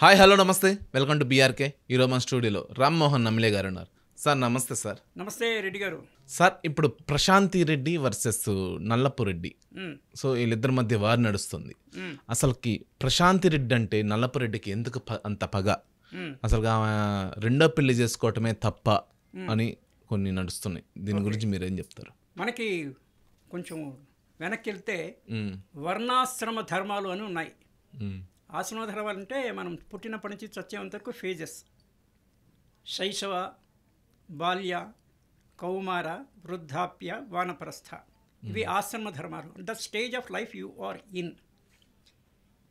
Hi hello నమస్తే welcome to BRK. ఈరోజు మన స్టూడియోలో రామ్మోహన్ నమ్మిలే గారు ఉన్నారు. సార్ నమస్తే సార్. నమస్తే రెడ్డి గారు. సార్ ఇప్పుడు ప్రశాంతి రెడ్డి వర్సెస్ నల్లపు రెడ్డి, సో వీళ్ళిద్దరి మధ్య వారు నడుస్తుంది. అసలుకి ప్రశాంతి రెడ్డి అంటే నల్లపు రెడ్డికి ఎందుకు అంత పగ? అసలు ఆమె రెండో పెళ్లి చేసుకోవటమే తప్ప అని కొన్ని నడుస్తున్నాయి. దీని గురించి మీరేం చెప్తారు? మనకి కొంచెం వెనక్కి వెళ్తే వర్ణాశ్రమ ధర్మాలు అని ఉన్నాయి. ఆశ్రమ ధర్మాలు అంటే మనం పుట్టినప్పటి నుంచి చచ్చేంత వరకు ఫేజెస్: శైశవ, బాల్య, కౌమార, వృద్ధాప్య, వానప్రస్థ. ఇవి ఆశ్రమ ధర్మాలు. The stage of life you are in.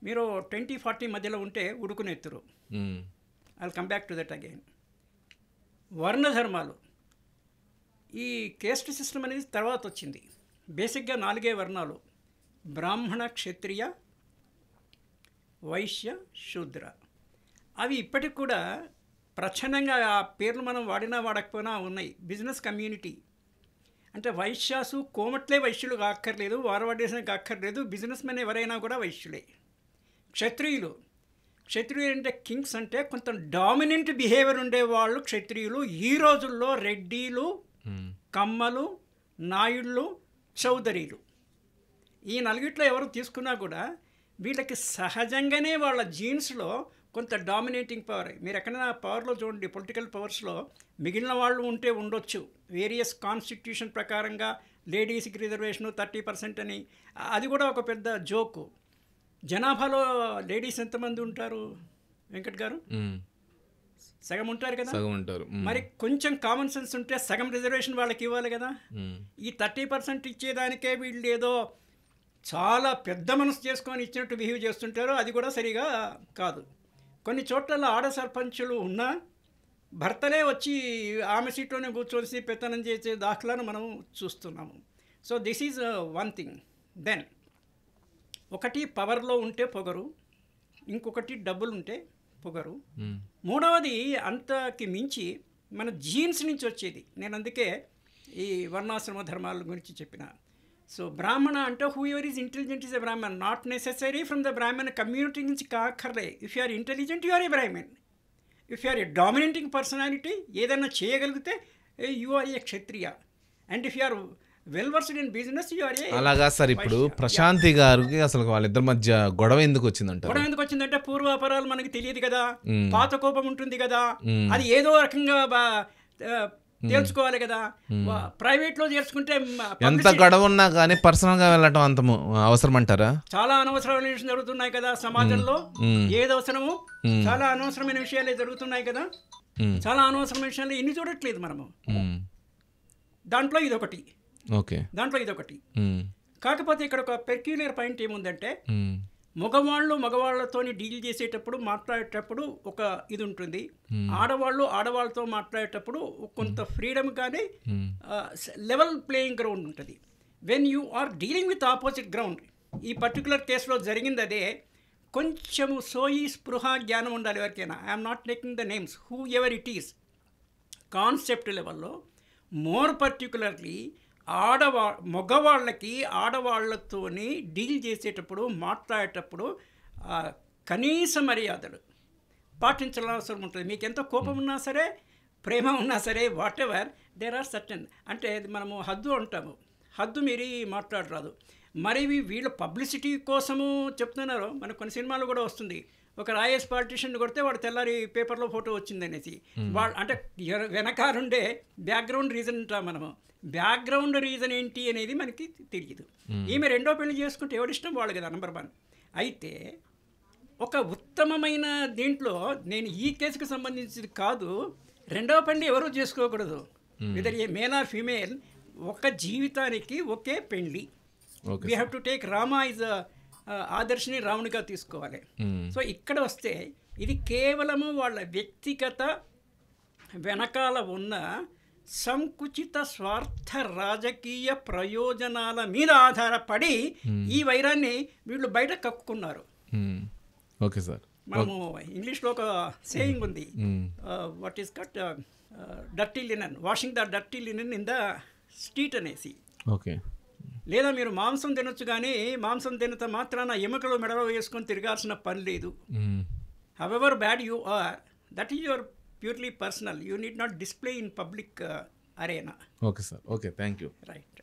మీరు 20-40 మధ్యలో ఉంటే ఉడుకునెత్తురు. I come back to that again. వర్ణ ధర్మాలు, ఈ కేస్ట్ సిస్టమ్ అనేది తర్వాత వచ్చింది. బేసిక్గా 4 వర్ణాలు: బ్రాహ్మణ, క్షత్రియ, వైశ్య, శూద్ర. అవి ఇప్పటికి కూడా ప్రచ్ఛన్నంగా ఆ పేర్లు మనం వాడినా వాడకపోయినా ఉన్నాయి. బిజినెస్ కమ్యూనిటీ అంటే వైశ్యాసు కోమట్లే వైశ్యులు కాక్కర్లేదు, వారవాడేసిన కాక్కర్లేదు, బిజినెస్ మెన్ ఎవరైనా కూడా వైశ్యులే. క్షత్రియులు అంటే కింగ్స్, అంటే కొంత డామినెంట్ బిహేవియర్ ఉండేవాళ్ళు క్షత్రియులు. ఈ రోజుల్లో రెడ్డిలు, కమ్మలు, నాయుళ్ళు, చౌదరీలు, ఈ నలుగిట్లో ఎవరు తీసుకున్నా కూడా వీళ్ళకి సహజంగానే వాళ్ళ జీన్స్లో కొంత డామినేటింగ్ పవర్. మీరు ఎక్కడైనా పవర్లో చూడండి, పొలిటికల్ పవర్స్లో మిగిలిన వాళ్ళు ఉంటే ఉండొచ్చు. వేరియస్ కాన్స్టిట్యూషన్ ప్రకారంగా లేడీస్కి రిజర్వేషను 30% అని, అది కూడా ఒక పెద్ద జోకు. జనాభాలో లేడీస్ ఎంతమంది ఉంటారు వెంకట్ గారు? సగం ఉంటారు కదా. మరి కొంచెం కామన్ సెన్స్ ఉంటే సగం రిజర్వేషన్ వాళ్ళకి ఇవ్వాలి కదా. ఈ 30% ఇచ్చేదానికే వీళ్ళు ఏదో చాలా పెద్ద మనసు చేసుకొని ఇచ్చినట్టు బిహేవ్ చేస్తుంటారు. అది కూడా సరిగా కాదు. కొన్ని చోట్ల ఆడ సర్పంచులు ఉన్నా భర్తలే వచ్చి ఆమె సీట్లోనే కూర్చొని పెత్తనం చేసే దాఖలాను మనం చూస్తున్నాము. So this is one thing. Then ఒకటి పవర్లో ఉంటే పొగరు, ఇంకొకటి డబ్బులు ఉంటే పొగరు, మూడవది అంతకి మించి మన జీన్స్ నుంచి వచ్చేది. నేను అందుకే ఈ వర్ణాశ్రమ ధర్మాల గురించి చెప్పిన. సో బ్రాహ్మణ అంటే whoever is intelligent is a Brahmin. Not necessary from the Brahmana community నుంచి కాకర్లే. If you are intelligent you are a Brahmin. If you are a dominating personality, ఏదైనా చేయగలిగితే you are a Kshatriya. And if you are well versed in business you are a. అలాగా sir, ఇప్పుడు ప్రశాంతి గారికి అసలు వాళ్ళిద్దరి మధ్య గొడవ ఎందుకు వచ్చిందంటే, పూర్వాపరాలు మనకి తెలియదు కదా, పాత కోపం ఉంటుంది కదా, అది ఏదో రకంగా తెలుసుకోవాలి కదా. ప్రైవేట్ లో చేర్చుకుంటే ఎంత గొడవ ఉన్నా కానీ పర్సనల్ గా వెళ్ళటం అంత అవసరం అంటారా? చాలా అనవసరమైన విషయాలు జరుగుతున్నాయి కదా సమాజంలో. ఏది అవసరమో చాలా అనవసరమైన విషయాలే జరుగుతున్నాయి కదా. చాలా అనవసరమైన విషయాలు ఎన్ని చూడట్లేదు మనము. దాంట్లో ఇదొకటి. కాకపోతే ఇక్కడ ఒక పెక్యులర్ పాయింట్ ఏముందంటే, మగవాళ్ళతో డీల్ చేసేటప్పుడు మాట్లాడేటప్పుడు ఒక ఇది ఉంటుంది, ఆడవాళ్ళతో మాట్లాడేటప్పుడు కొంత ఫ్రీడమ్ కానీ లెవెల్ ప్లేయింగ్ గ్రౌండ్ ఉంటుంది. When you are dealing with opposite ground, ఈ పర్టికులర్ కేసులో జరిగింది అదే. కొంచెము సోయి స్పృహ జ్ఞానం ఉండాలి ఎవరికైనా. I'm not taking the names, whoever it is. Concept లెవెల్లో మోర్ పర్టికులర్లీ మగవాళ్ళకి ఆడవాళ్లతోని డీల్ చేసేటప్పుడు మాట్లాడేటప్పుడు కనీస మర్యాదలు పాటించాల్సిన అవసరం ఉంటుంది. మీకు ఎంత కోపం ఉన్నా సరే, ప్రేమ ఉన్నా సరే, whatever, there are certain, అంటే మనము హద్దు అంటాము, హద్దు మీరి మాట్లాడరాదు. మరి వీళ్ళ పబ్లిసిటీ కోసము చెప్తున్నారు. మనకు కొన్ని సినిమాలు కూడా వస్తుంది, ఒక ఐఏఎస్ పాలిటిషియన్ కొడితే వాడు తెల్లారి పేపర్లో ఫోటో వచ్చింది అనేసి. అంటే వెనకారుండే బ్యాక్గ్రౌండ్ రీజన్ అంటాం మనము. బ్యాక్గ్రౌండ్ రీజన్ ఏంటి అనేది మనకి తెలియదు. ఈమె రెండో పెళ్లి చేసుకుంటే ఎవరిష్టం వాళ్ళు కదా, నెంబర్ 1. అయితే ఒక ఉత్తమమైన దీంట్లో, నేను ఈ కేసుకు సంబంధించింది కాదు, రెండవ పెళ్లి ఎవరు చేసుకోకూడదు, whether a male or female. ఒక జీవితానికి ఒకే పెళ్లి. We have to take Rama is ఆదర్శని రామునిగా తీసుకోవాలి. సో ఇక్కడ వస్తే ఇది కేవలము వాళ్ళ వ్యక్తిగత వెనకాల ఉన్న సంకుచిత స్వార్థ రాజకీయ ప్రయోజనాల మీద ఆధారపడి ఈ వైరాన్ని వీళ్ళు బయట కక్కుకున్నారు. ఓకే సార్, మనము ఇంగ్లీష్లో ఒక సేయింగ్ ఉంది, what is cut dirty లినన్, washing the dirty లినన్ in the street అనేసి. ఓకే. లేదా మీరు మాంసం తినొచ్చు, కానీ మాంసం తినంత మాత్రాన ఎముకలు మెడలో వేసుకొని తిరగాల్సిన పని లేదు. however bad you are, that is your purely personal. You need not display in public arena. Okay sir, okay, thank you. Right.